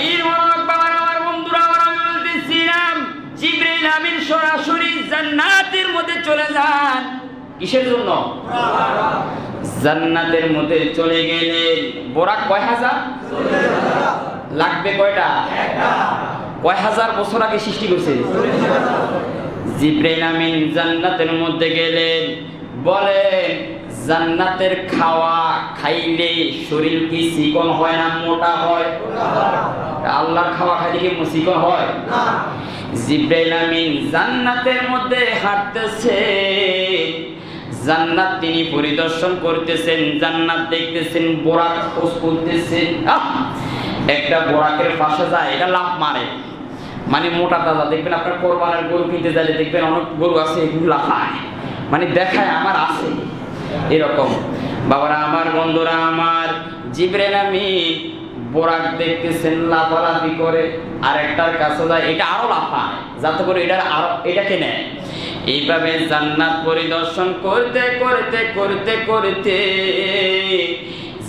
নবীর মনোযোগ বাবার আমার বন্ধুরা, আমি বলতেছিলাম জিবরাইল আমিন সরাসরি জান্নাতের মধ্যে চলে যান। কিসের জন্য? জান্নাতের মধ্যে চলে গেলেন। বোরাক কয় হাজার লাগবে? কয়টা? কয় হাজার বছর আগে সৃষ্টি করছে? জিবরাইল আমিন জান্নাতের মধ্যে গেলেন। বলেন, জান্নাতের খাওয়া খাইলে শরীর কি চিকন হয় না মোটা হয়? আল্লাহর খাওয়া খাইলে কি চিকন হয়? জিবরাইল আমিন জান্নাতের মধ্যে হাঁটতেছে, জান্নাত তিনি পরিদর্শন করতেছেন, জান্নাত দেখতেছেন, বোরাক খোঁজ করতেছেন। একটা বোরাকের পাশে যায়, এটা লাফ মারে, মানে মোটা তাজা। দেখবেন আপনার কোরবানের গরু কিনতে যাইলে দেখবেন অনেক গরু আছে এগুলো লাফায়, মানে দেখায় আমার আছে এরকম। বাবারা আমার, বন্ধুরা আমার, জিবরাইল আমিন বোরাক দেখতেছেন লাফালাফি করে, আর একটার কাছে যায়, এটা আরো লাফায় যাতে করে এটাকে নেয়। এইভাবে জান্নাত পরিদর্শন করতে করতে করতে করতে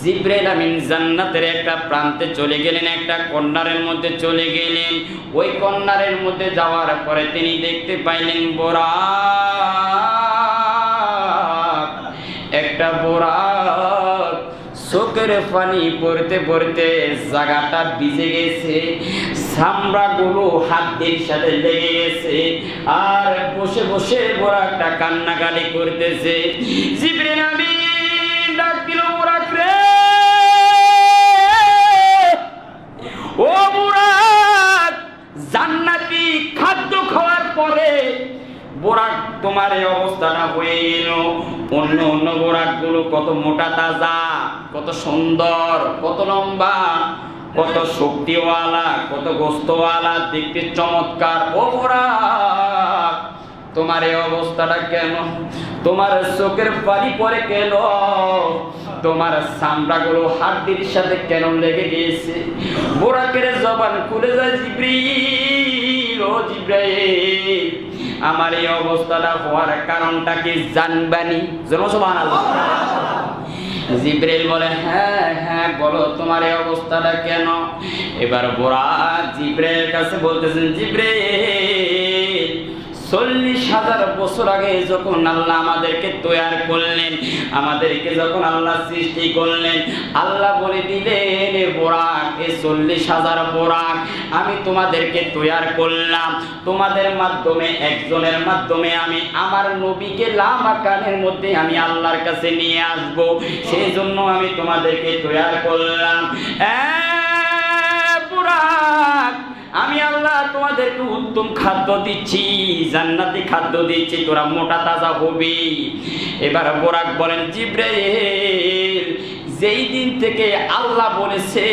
জিবরাইল আমিন জান্নাতের একটা প্রান্তে চলে গেলেন, একটা কর্নারের মধ্যে চলে গেলেন। ওই কর্নারের মধ্যে যাওয়ার পরে তিনি দেখতে পাইলেন বোরাক, একটা বোরাক চোখের পানি পড়তে পড়তে জায়গাটা ভিজে গেছে, চামড়াগুলো হাতের সাথে লেগে গেছে, আর বসে বসে বোরাকটা কান্নাকাটি করতেছে। জিবরাইল আমিন ডাক দিল, বোরাক রে, ও বোরাক, জান্নাতি খাদ্য খাওয়ার পরে বোরাক তোমার এই অবস্থাটা হয়ে গেল। অন্য অন্য বোরাক গুলো কত মোটা তাজা, কত সুন্দর, কত লম্বা, কত শক্তিওয়ালা, কত গোস্তওয়ালা, দেখতে চমৎকার। ও বোরাক, তোমার এই অবস্থাটা কেন? তোমার চোখের পানি পরে কেন? তোমার চামড়াগুলো হাড়ির সাথে কেন লেগে গিয়েছে? বোরাকের জবান খুলে যায়, জিবরাইল, ও জিবরাইল, আমার এই অবস্থাটা হওয়ার কারণটা কি জানবানি? জন্য সুবহানাল্লাহ। জিবরাইল বলে, হ্যাঁ হ্যাঁ বলো, তোমার এই অবস্থাটা কেন? এবার বোরাক জিবরাইলের কাছে বলতেছেন, জিবরাইল, 40,000 বছর আগে যখন আল্লাহ আমাদেরকে তৈরি করলেন, আমাদেরকে যখন আল্লাহ সৃষ্টি করলেন, আল্লাহ বলে দিলেন, বোরাক, এই 40,000 বোরাক আমি তোমাদেরকে তৈরি করলাম, তোমাদের মাধ্যমে, একজনের মাধ্যমে আমি আমার নবীকে লামাকানের মধ্যে আমি আল্লাহর কাছে নিয়ে আসব, সেই জন্য আমি তোমাদেরকে তৈরি করলাম। বোরাক, আমি আল্লাহ তোমাদেরকে উত্তম খাদ্য দিচ্ছি, জান্নাতি খাদ্য দিচ্ছি, তোরা মোটা তাজা হবি। এবার বোরাক বলেন, জিবরাইল, যেই দিন থেকে আল্লাহ বলেছে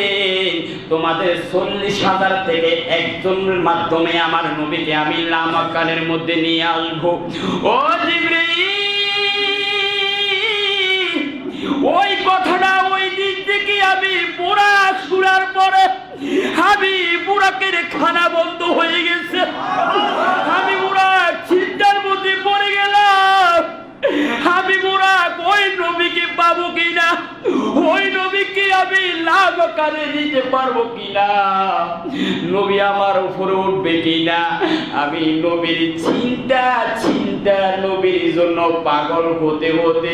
তোমাদের 40,000 থেকে একজনের মাধ্যমে আমার নবীকে আমি লামাকানের মধ্যে নিয়ে আসবো, ও জিবরাইল, ওই কথাটা ওই দিন থেকে আমি বোরাক শোনার পরে আমি বোরাকের খানা বন্ধ হয়ে গেছে। আমি বোরাক চিন্তার মধ্যে পড়ে গেলাম, আমি বোরাক ওই নবীকে পাবো কিনা, ওই নবীকে আমি লামাকানে নিতে পারবো কিনা, নবী আমার উপরে উঠবে কিনা। আমি নবীর চিন্তা নবীর জন্য পাগল হতে হতে,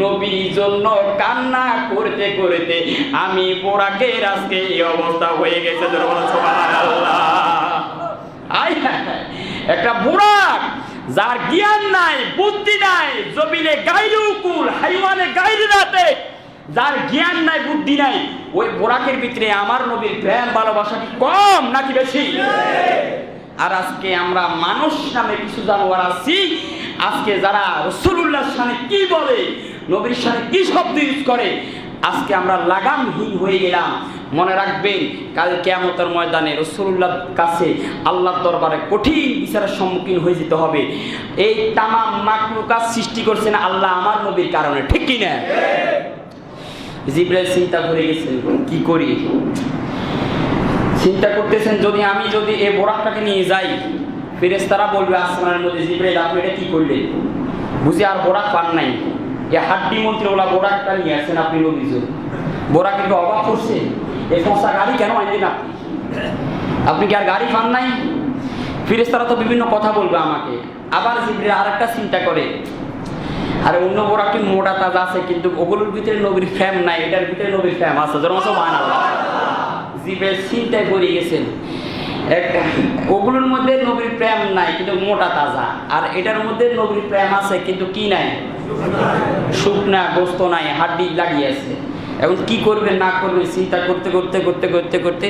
নবীর জন্য কান্না করতে করতে আমি বোরাকের আজকে এই অবস্থা হয়ে গেছে। সুবহানাল্লাহ। একটা বোরাক যার জ্ঞান নাই, বুদ্ধি নাই, জমিনে গাইরে উকুল, হাইওয়ানে গাইরে রাতে, যার জ্ঞান নাই, বুদ্ধি নাই, ওই বোরাকের ভিতরে আমার নবীর প্রেম ভালোবাসা কি কম নাকি বেশি? আর আজকে আমরা মানুষ নামে কিছু জানোয়ার আছি, আজকে যারা রাসূলুল্লাহর শানে কি বলে, নবীর শানে কি শব্দ ইউজ করে, আজকে আমরা লাগামহীন হয়ে গেলাম। মনে রাখবেন, কাল কিয়ামতের ময়দানে রাসূলুল্লাহর কাছে আল্লাহর দরবারে কঠিন বিচারের সম্মুখীন হয়ে যেতে হবে। এই তামাম মাখলুকাত সৃষ্টি করছেন আল্লাহ আমার নবীর কারণে, ঠিক কি না? জিবরাইল চিন্তা করে গেছেন, কি করি? চিন্তা করতেছেন, যদি এই বোরাকটাকে নিয়ে যাই, ফেরেশতারা বলবে আসমানের মধ্যে, জিবরাইল আপনি এটা কি করলেন? বুঝি আর বোরাক পান নাই, এই হাড্ডি মন্ত্রী ওলা বোরাকটা নিয়ে আসেন আপনি নবীর জন্য। বোরাক একটু অবাক করছে, এই ফসা গাড়ি কেন আনলেন আপনি? আপনি কি আর গাড়ি পান নাই? ফেরেশতারা তো বিভিন্ন কথা বলবে আমাকে। আবার জিবরিল আরেকটা চিন্তা করে, আরে অন্য বোরাক মোটা তাজা আছে, কিন্তু ওগুলোর ভিতরে নবীর ফ্যাম নাই, এটার ভিতরে নবীর ফ্যাম আছে। যেমন সুবহানাল্লাহ। জিবরিল চিন্তায় পড়ে গেছেন, ওগুলোর মধ্যে নবীর প্রেম নাই কিন্তু মোটা তাজা, আর এটার মধ্যে নবীর প্রেম আছে কিন্তু কি নাই, শুকনা গোস্ত নাই, হাড্ডি লাগিয়ে আছে। এখন কি করবে না করবে চিন্তা করতে করতে করতে করতে করতে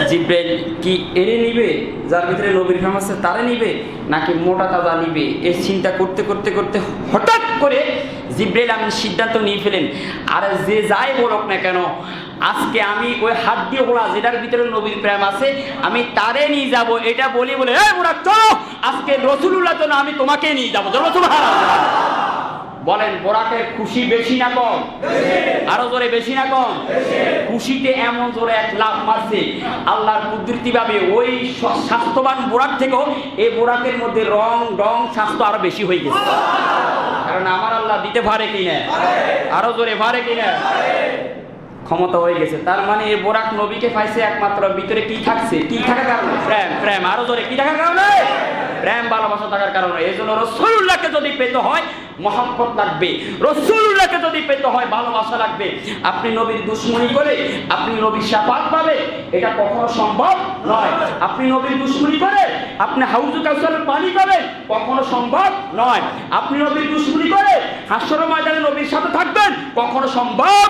জিবরাইল কি এরে নিবে যার ভিতরে নবীর প্রেম আছে তারে নিবে, নাকি মোটা তাজা নিবে? এই চিন্তা করতে করতে করতে হঠাৎ করে জিবরাইল আমি সিদ্ধান্ত নিয়ে ফেলেন, আর যে যাই বলুক না কেন, আজকে আমি ওই হাড্ডি ওলা যেটার ভিতরে নবীর প্রেম আছে আমি তারে নিয়ে যাব। এটা বলি বলে ওরা চলো আজকে রাসূলুল্লাহ তো না, আমি তোমাকে নিয়ে যাবো। বলেন বোরাকের খুশি বেশি না কম? আরো জোরে বেশি না কম? খুশিতে এমন জোরে এক লাফ মারছে আল্লাহর কুদরতি ভাবে, ওই স্বাস্থ্যবান বোরাক থেকেও এই বোরাকের মধ্যে রং ডং স্বাস্থ্য আরো বেশি হয়ে গেছে। কারণ আমার আল্লাহ দিতে পারে কিনা, আরো জোরে পারে কিনা, ক্ষমতা হয়ে গেছে। তার মানে এই বোরাক নবীকে পাইছে একমাত্র ভিতরে কি থাকছে, কি থাকার কারণে? প্রেম। প্রেম। আরো জোরে কি থাকার কারণে? প্রেম, ভালোবাসা থাকার কারণে। এই জন্য রাসূলুল্লাহকে যদি পেতে হয় মহব্বত লাগবে, রাসূলুল্লাহকে যদি পেতে হয় ভালোবাসা লাগবে। আপনি নবীর দুশমনি করে আপনি নবীর শাফাত পাবে, এটা কখনো সম্ভব নয়। আপনি নবীর দুশমনি করে আপনি হাউজুল কাউসারের পানি পাবেন, কখনো সম্ভব নয়। আপনি নবীর দুশমনি করে হাসরের ময়দানে নবীর সাথে থাকবেন, কখনো সম্ভব